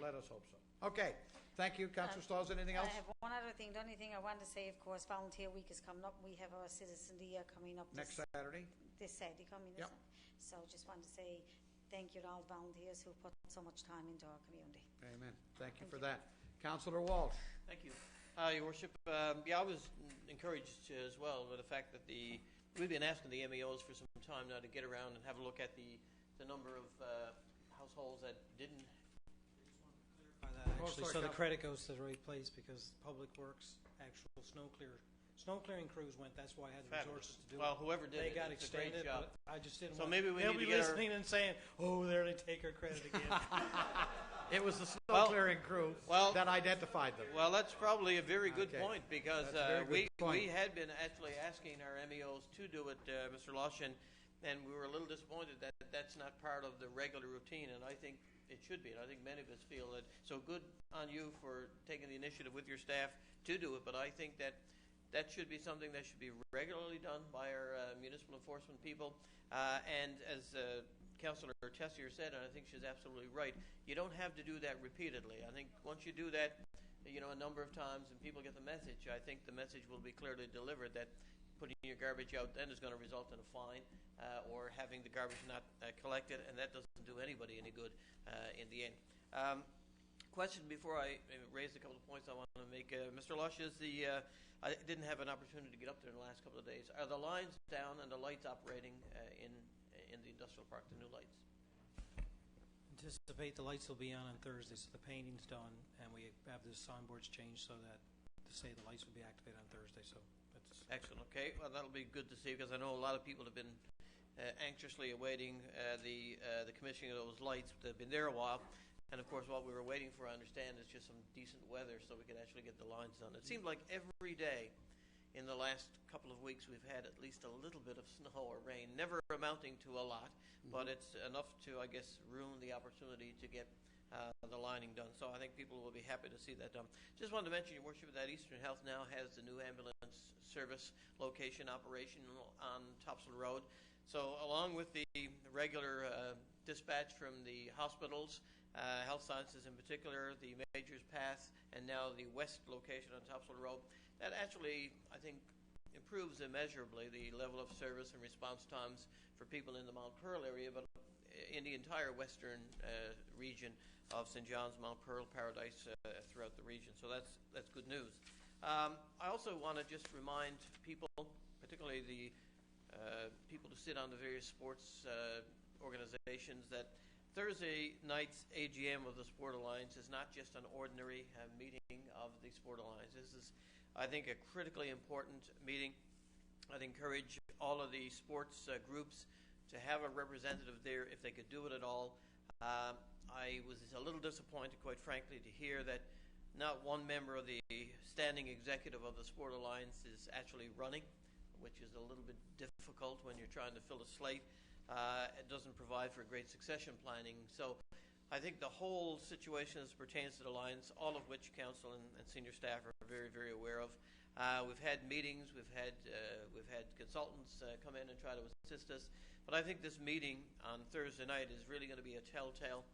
A: Let us hope so. Okay, thank you, Councillor Stiles. Anything else?
F: I have one other thing. The only thing I want to say, of course, Volunteer Week is coming up. We have our Citizen Year coming up
A: Next Saturday.
F: this Saturday coming.
A: Yep.
F: So just wanted to say thank you to all the volunteers who put so much time into our community.
A: Amen. Thank you for that. Councillor Walsh.
I: Thank you. Your Worship, I was encouraged as well with the fact that we've been asking the MEOs for some time now to get around and have a look at the number of households that didn't.
B: by that
A: Oh,
B: actually,
A: sorry,
B: so the
A: Council.
B: credit goes to the right place, because Public Works actual snow clearing crews went. That's why I had the
I: Fabulous.
B: resources to do
I: Well,
B: it.
I: whoever did
B: They
I: it,
B: got
I: it's a great
B: extended,
I: job.
B: but I just didn't.
I: So
B: want
I: maybe we
B: they'll
I: need to
B: be
I: get our-
B: listening and saying, "Oh, there they take our credit again."
A: It was the snow
I: Well-
A: clearing crew
I: well-
A: that identified them.
I: Well, that's probably a very good
A: Okay.
I: point, because
A: That's a very good point.
I: we had been actually asking our MEOs to do it, Mr. Lush, and we were a little disappointed that that's not part of the regular routine, and I think it should be. And I think many of us feel that. So good on you for taking the initiative with your staff to do it, but I think that should be something that should be regularly done by our municipal enforcement people. And as Councillor Tessier said, and I think she's absolutely right, you don't have to do that repeatedly. I think once you do that, a number of times and people get the message, I think the message will be clearly delivered that putting your garbage out then is going to result in a fine or having the garbage not collected, and that doesn't do anybody any good in the end. Question before I raise a couple of points I want to make. Mr. Lush, I didn't have an opportunity to get up there in the last couple of days. Are the lines down and the lights operating in the industrial park, the new lights?
B: Anticipate the lights will be on Thursday, so the painting's done, and we have the signboards changed so that to say the lights will be activated on Thursday. So that's
I: Excellent. Okay, well that'll be good to see, because I know a lot of people have been anxiously awaiting the commissioning of those lights. They've been there a while, and of course what we were waiting for, I understand, is just some decent weather so we could actually get the lines done. It seemed like every day in the last couple of weeks we've had at least a little bit of snow or rain, never amounting to a lot, but it's enough to, I guess, ruin the opportunity to get the lining done. So I think people will be happy to see that done. Just wanted to mention, Your Worship, that Eastern Health now has the new ambulance service location operation on Topsail Road. So along with the regular dispatch from the hospitals, health sciences in particular, the Majors Path, and now the west location on Topsail Road. That actually, I think, improves immeasurably the level of service and response times for people in the Mount Pearl area, but in the entire western region of St. John's, Mount Pearl, Paradise, throughout the region. So that's good news. I also want to just remind people, particularly the people who sit on the various sports organizations, that Thursday night's AGM of the Sport Alliance is not just an ordinary meeting of the Sport Alliance. This is, I think, a critically important meeting. I'd encourage all of the sports groups to have a representative there if they could do it at all. I was a little disappointed, quite frankly, to hear that not one member of the standing executive of the Sport Alliance is actually running, which is a little bit difficult when you're trying to fill a slate. It doesn't provide for great succession planning. So I think the whole situation as pertains to the Alliance, all of which council and senior staff are very, very aware of. We've had meetings, we've had consultants come in and try to assist us. But I think this meeting on Thursday night is really going to be a telltale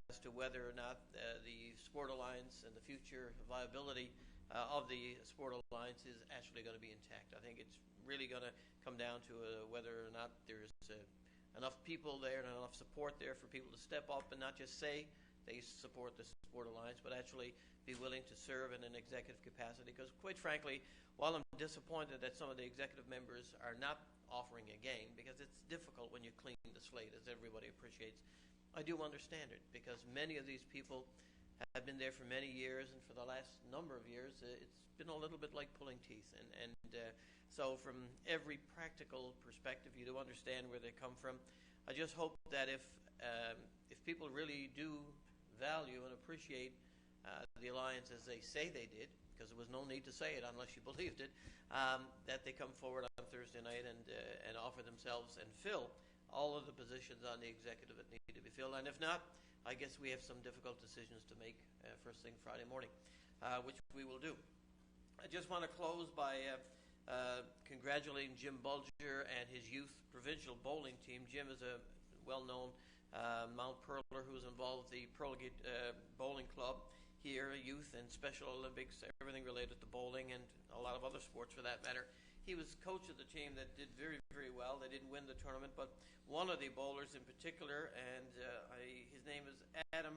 I: as to whether or not the Sport Alliance and the future viability of the Sport Alliance is actually going to be intact. I think it's really going to come down to whether or not there's enough people there and enough support there for people to step up and not just say they support the Sport Alliance, but actually be willing to serve in an executive capacity. Because quite frankly, while I'm disappointed that some of the executive members are not offering a game, because it's difficult when you clean the slate, as everybody appreciates, I do understand it, because many of these people have been there for many years, and for the last number of years, it's been a little bit like pulling teeth. So from every practical perspective, you do understand where they come from. I just hope that if people really do value and appreciate the Alliance as they say they did, because there was no need to say it unless you believed it, that they come forward on Thursday night and offer themselves and fill all of the positions on the executive that need to be filled. And if not, I guess we have some difficult decisions to make first thing Friday morning, which we will do. I just want to close by congratulating Jim Bulger and his youth provincial bowling team. Jim is a well-known Mount Pearler who's involved with the Pearlgate Bowling Club here, youth and Special Olympics, everything related to bowling and a lot of other sports for that matter. He was coach of the team that did very, very well. They didn't win the tournament, but one of the bowlers in particular, and his name is Adam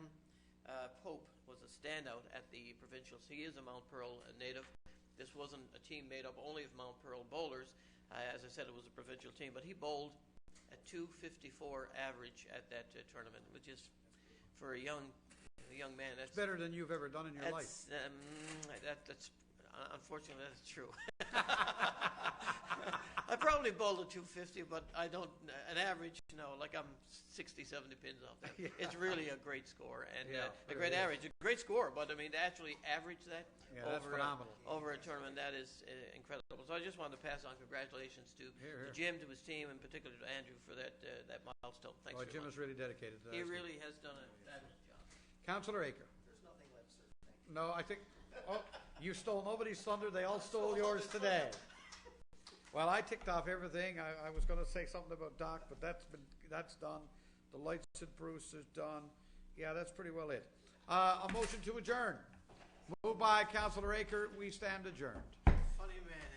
I: Pope, was a standout at the provincials. He is a Mount Pearl native. This wasn't a team made up only of Mount Pearl bowlers. As I said, it was a provincial team, but he bowled a 254 average at that tournament, which is, for a young man, that's
A: better than you've ever done in your life.
I: That's unfortunately, that's true. I probably bowled a 250, but I don't, an average, like I'm 60, 70 pins off that. Yeah. It's really a great score, and a great average. A great score, but I mean, to actually average that over a tournament, that is incredible. So I just wanted to pass on congratulations to Jim, to his team, and particularly to Andrew for that milestone. Thanks very
A: Jim
I: much.
A: is really dedicated to that.
I: He really has done a fabulous job.
A: Councillor Aker.
E: There's nothing left, sir. Thank you.
A: No, I think... Oh, you stole nobody's thunder. They all stole yours today. Well, I ticked off everything. I was going to say something about Doc, but that's done. The lights at Bruce is done. Yeah, that's pretty well it. A motion to adjourn. Moved by Councillor Aker. We stand adjourned.
I: Funny man.